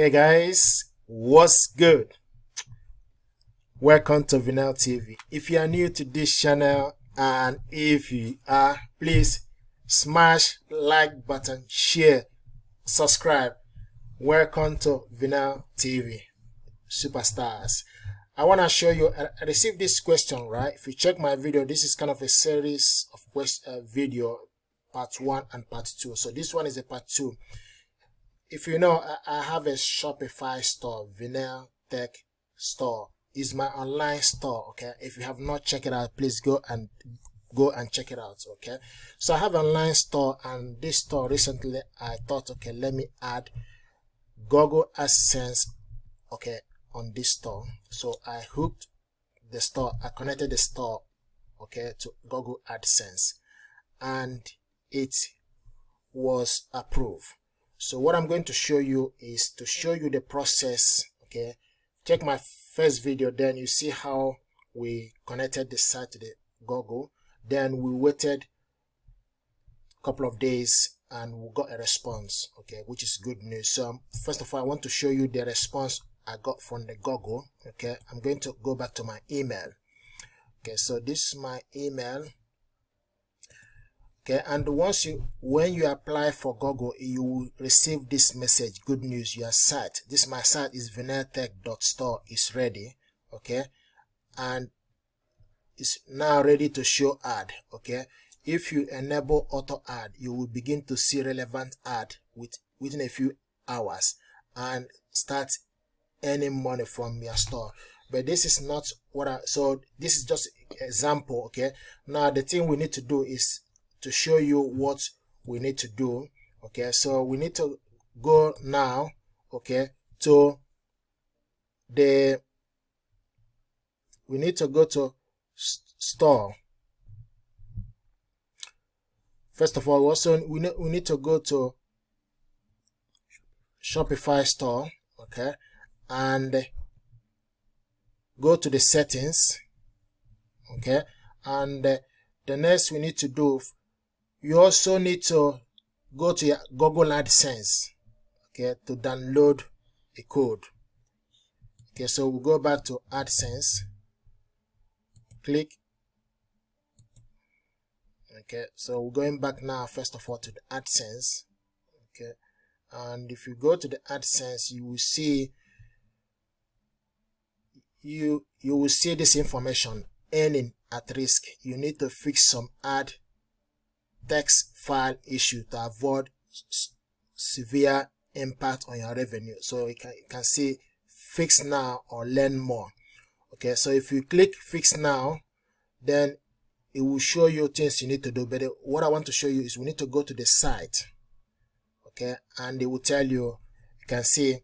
Hey guys, what's good? Welcome to Vinyl TV. If you are new to this channel and if you are, please smash like button, share, subscribe. Welcome to Vinyl TV Superstars. I want to show you, I received this question, right? If you check my video, this is kind of a series of video, part 1 and part 2. So this one is a part 2. If you know, I have a Shopify store, Vinyl Tech store. Is my online store. Okay, if you have not checked it out, please go and check it out. Okay, so I have an online store, and this store recently I thought, okay, let me add Google Adsense, okay, on this store. So I hooked the store, I connected the store, okay, to Google Adsense, and it was approved. So what I'm going to show you is to show you the process. Okay, check my first video, then you see how we connected the site to the Google. Then we waited a couple of days and we got a response, okay, which is good news. So first of all, I want to show you the response I got from the Google. Okay, I'm going to go back to my email. Okay, so this is my email. Okay, and when you apply for Google, you will receive this message: good news, your site, this my site is vinyltech.store, is ready. Okay, and it's now ready to show ad. Okay, if you enable auto ad, you will begin to see relevant ad within a few hours and start earning money from your store. But this is not what so this is just an example. Okay, now the thing we need to do is to show you what we need to do. Okay, so we need to go now, okay, to we need to go to store. First of all, also we need to go to Shopify store, okay, and go to the settings, okay, and the next we need to do, you also need to go to your Google Adsense, okay, to download a code. Okay, so we'll go back to Adsense, click. Okay, so we're going back now first of all to the Adsense. Okay, and if you go to the Adsense, you will see you will see this information: earning at risk. You need to fix some ad text file issue to avoid severe impact on your revenue. So you can see fix now or learn more. Okay, so if you click fix now, then it will show you things you need to do. But what I want to show you is we need to go to the site, okay, and it will tell you, you can see,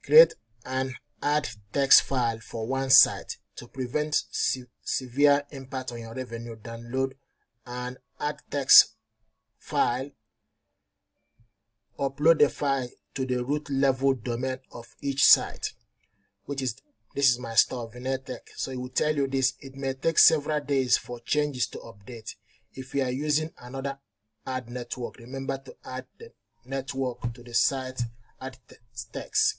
create an ad text file for one site to prevent severe impact on your revenue. Download an ad text file, upload the file to the root level domain of each site, which is, this is my store, Vinyl Tech. So it will tell you this: it may take several days for changes to update. If you are using another ad network, remember to add the network to the site Ads.txt.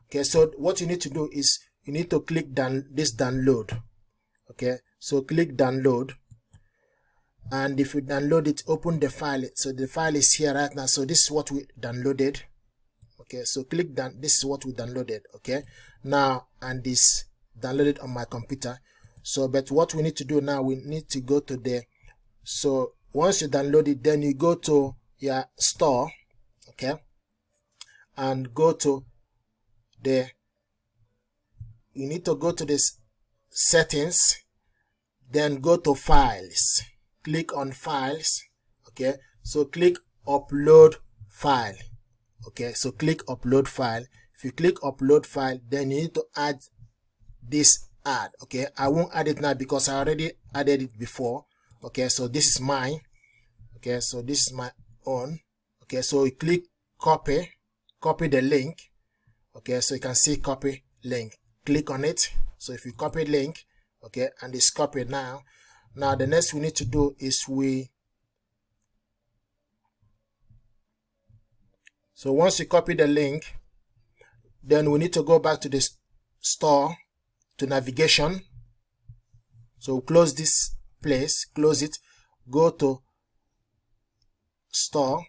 Okay, so what you need to do is you need to click this download. Okay, so click download, and if you download it, open the file. So the file is here right now. So this is what we downloaded. Okay, so click down, this is what we downloaded. Okay, now, and this downloaded on my computer. So but what we need to do now, we need to go to the, so once you download it, then you go to your store, okay, and go to the, you need to go to this settings, then go to files, click on files. Okay, so click upload file. Okay, so click upload file. If you click upload file, then you need to add this ad. Okay, I won't add it now because I already added it before. Okay, so this is mine. Okay, so this is my own. Okay, so you click copy the link. Okay, so you can see copy link, click on it. So if you copy link, okay, and it's copied now. Now the next we need to do is so once you copy the link, then we need to go back to the store, to navigation. So close this place, close it, go to store,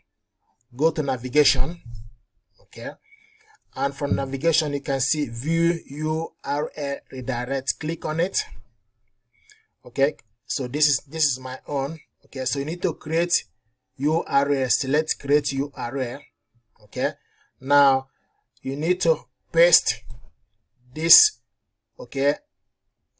go to navigation, okay, and from navigation you can see view URL redirect. Click on it. Okay, so this is my own. Okay, so you need to create URL. Select create URL. Okay, now you need to paste this, okay,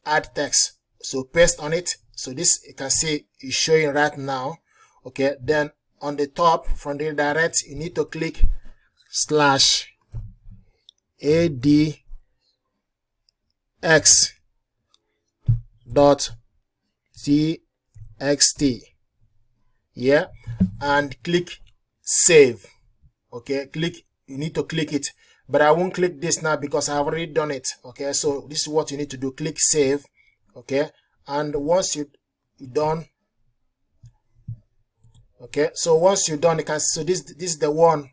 add text. So paste on it. So this, you can see, is showing right now. Okay, then on the top from the redirect, you need to click /Adsense.txt, yeah, and click save. Okay, you need to click it, but I won't click this now because I have already done it. Okay, so this is what you need to do. Click save. Okay, and once you're done, okay, so once you're done, you can, so this is the one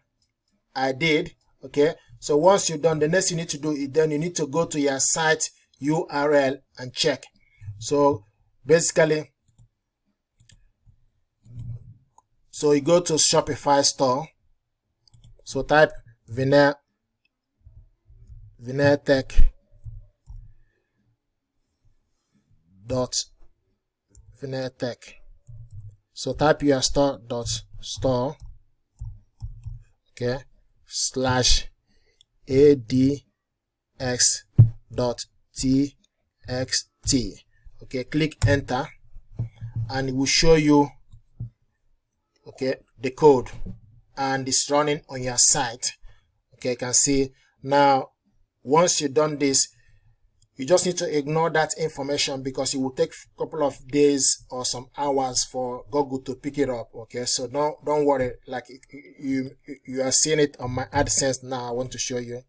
I did. Okay, so once you're done, the next you need to do is then you need to go to your site URL and check. So basically, so you go to Shopify store. So type VinaireTech. So type your store, okay, /Adx.txt. Okay, click enter, and it will show you, okay, the code, and it's running on your site. Okay, you can see now. Once you've done this, you just need to ignore that information because it will take a couple of days or some hours for Google to pick it up. Okay, so don't worry. Like you are seeing it on my AdSense now. I want to show you.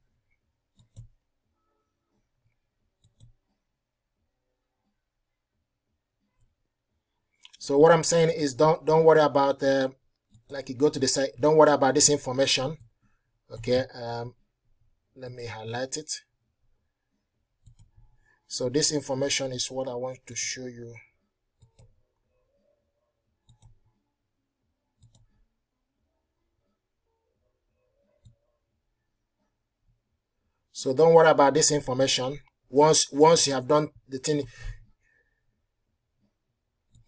So what I'm saying is don't worry about like you go to the site. Don't worry about this information. Okay, let me highlight it. So this information is what I want to show you. So don't worry about this information. Once you have done the thing,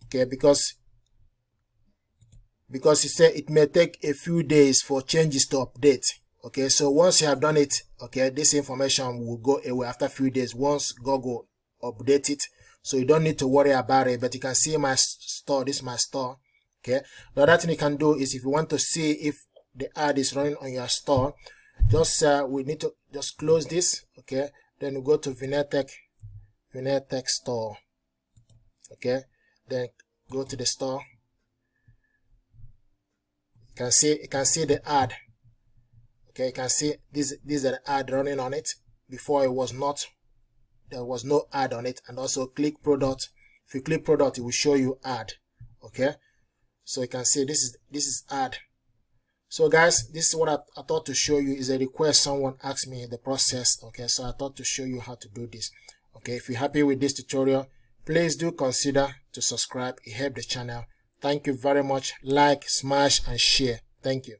okay, because you said it may take a few days for changes to update. Okay, so once you have done it, okay, this information will go away after a few days once Google update it. So you don't need to worry about it. But you can see my store. This is my store. Okay, the other thing you can do is if you want to see if the ad is running on your store, just we need to just close this. Okay, then we go to VinaireTech store. Okay, then go to the store. You can see the ad. Okay, you can see this is an ad running on it. Before it was not, there was no ad on it. And also click product. If you click product, it will show you ad. Okay, so you can see this is ad. So guys, this is what I thought to show you. Is a request someone asked me in the process. Okay, so I thought to show you how to do this. Okay, if you're happy with this tutorial, please do consider to subscribe. It helps the channel. Thank you very much. Like, smash and share. Thank you.